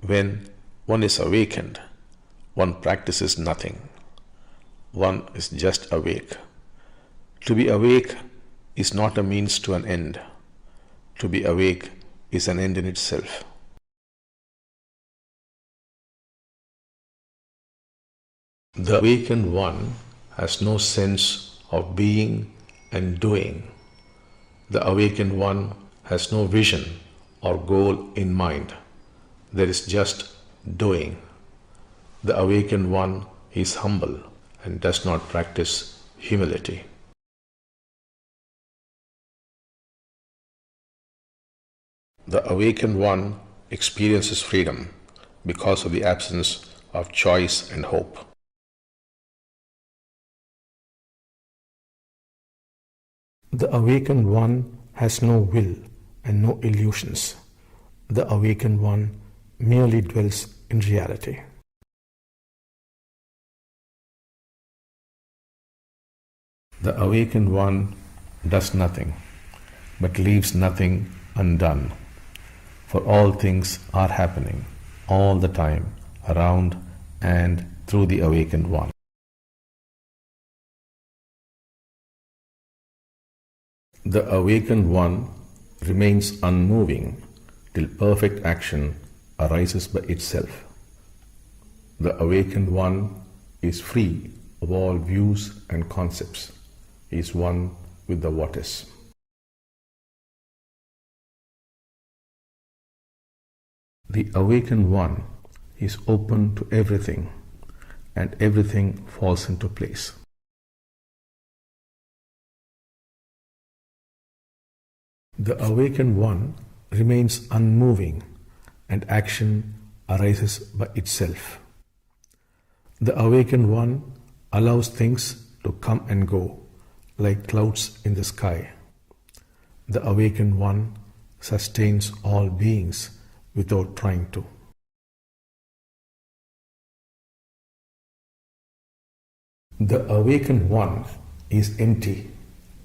When one is awakened, one practices nothing. One is just awake. To be awake is not a means to an end. To be awake is an end in itself. The awakened one has no sense of being and doing. The awakened one has no vision or goal in mind. There is just doing. The awakened one is humble and does not practice humility. The awakened one experiences freedom because of the absence of choice and hope. The awakened one has no will and no illusions. The awakened one merely dwells in reality. The awakened one does nothing, but leaves nothing undone. For all things are happening all the time around and through the awakened one. The awakened one remains unmoving till perfect action arises by itself. The awakened one is free of all views and concepts. He is one with the what is. The awakened one is open to everything, and everything falls into place. The awakened one remains unmoving, and action arises by itself. The awakened one allows things to come and go like clouds in the sky. The awakened one sustains all beings without trying to. The awakened one is empty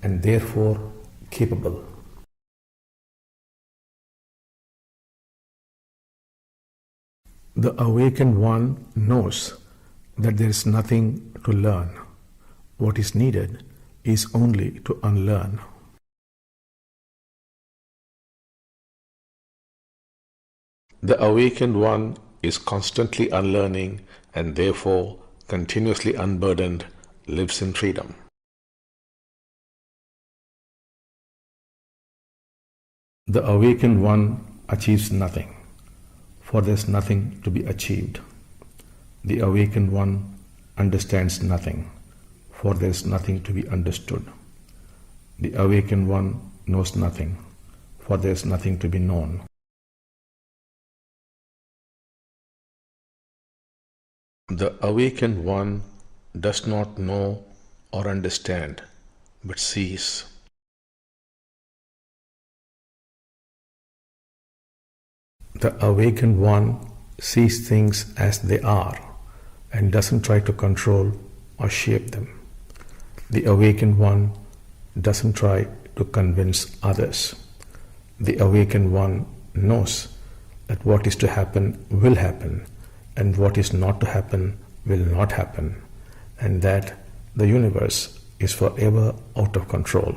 and therefore capable. The awakened one knows that there is nothing to learn. What is needed is only to unlearn. The awakened one is constantly unlearning and therefore continuously unburdened, lives in freedom. The awakened one achieves nothing, for there is nothing to be achieved. The awakened one understands nothing, for there is nothing to be understood. The awakened one knows nothing, for there is nothing to be known. The awakened one does not know or understand, but sees. The awakened one sees things as they are and doesn't try to control or shape them. The awakened one doesn't try to convince others. The awakened one knows that what is to happen will happen, and what is not to happen will not happen, and that the universe is forever out of control.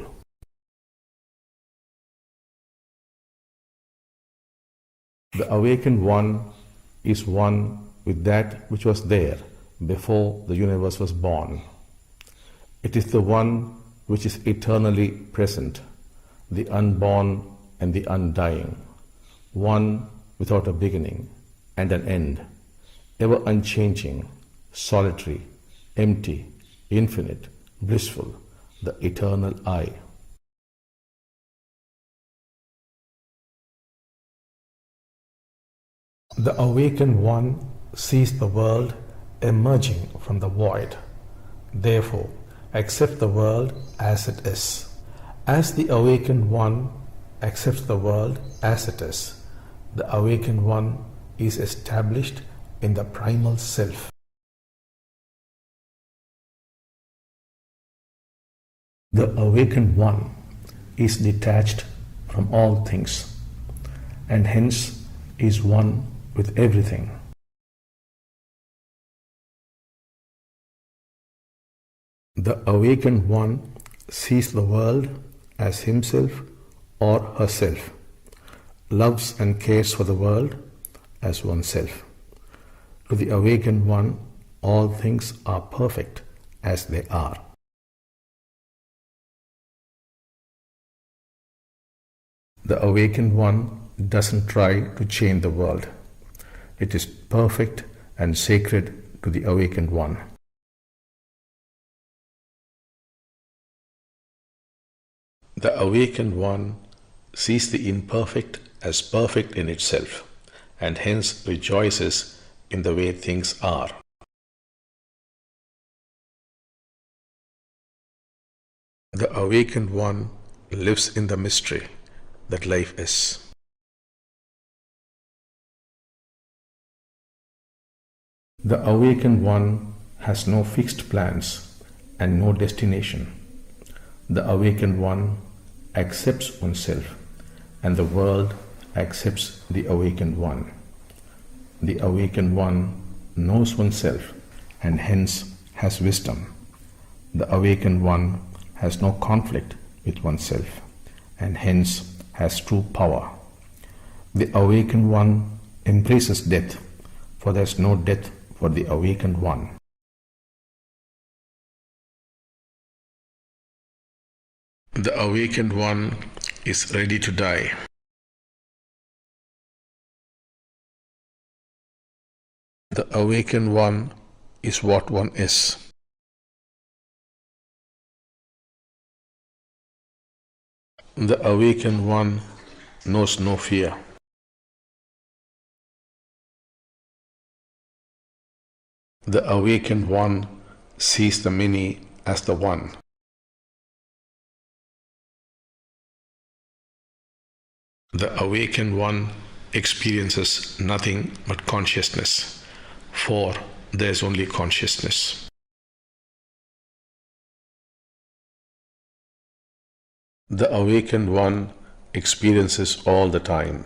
The awakened one is one with that which was there before the universe was born. It is the one which is eternally present, the unborn and the undying, one without a beginning and an end, ever unchanging, solitary, empty, infinite, blissful, the eternal I. The awakened one sees the world emerging from the void. Therefore, accept the world as it is. As the awakened one accepts the world as it is, the awakened one is established in the primal self. The awakened one is detached from all things, and hence is one with everything. The awakened one sees the world as himself or herself, loves and cares for the world as oneself. To the awakened one, all things are perfect as they are. The awakened one doesn't try to change the world. It is perfect and sacred to the awakened one. The awakened one sees the imperfect as perfect in itself, and hence rejoices in the way things are. The awakened one lives in the mystery that life is. The awakened one has no fixed plans and no destination. The awakened one accepts oneself, and the world accepts the awakened one. The awakened one knows oneself and hence has wisdom. The awakened one has no conflict with oneself and hence has true power. The awakened one embraces death, for there is no death for the awakened one. The awakened one is ready to die. The awakened one is what one is. The awakened one knows no fear. The awakened one sees the many as the one. The awakened one experiences nothing but consciousness, for there is only consciousness. The awakened one experiences all the time.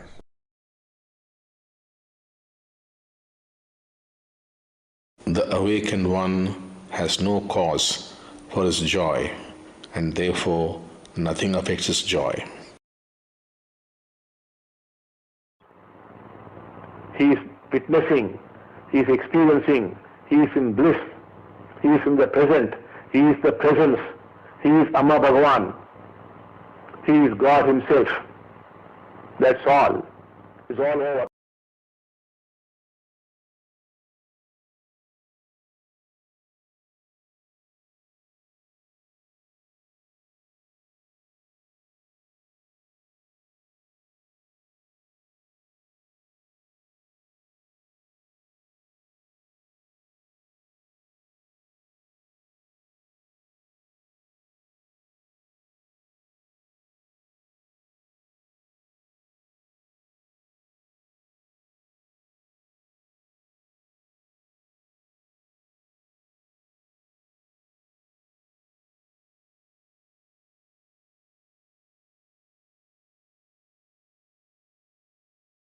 The awakened one has no cause for his joy, and therefore nothing affects his joy. He is witnessing, he is experiencing, he is in bliss, he is in the present, he is the presence, he is Amma Bhagavan, he is God himself. That's all. It's all over.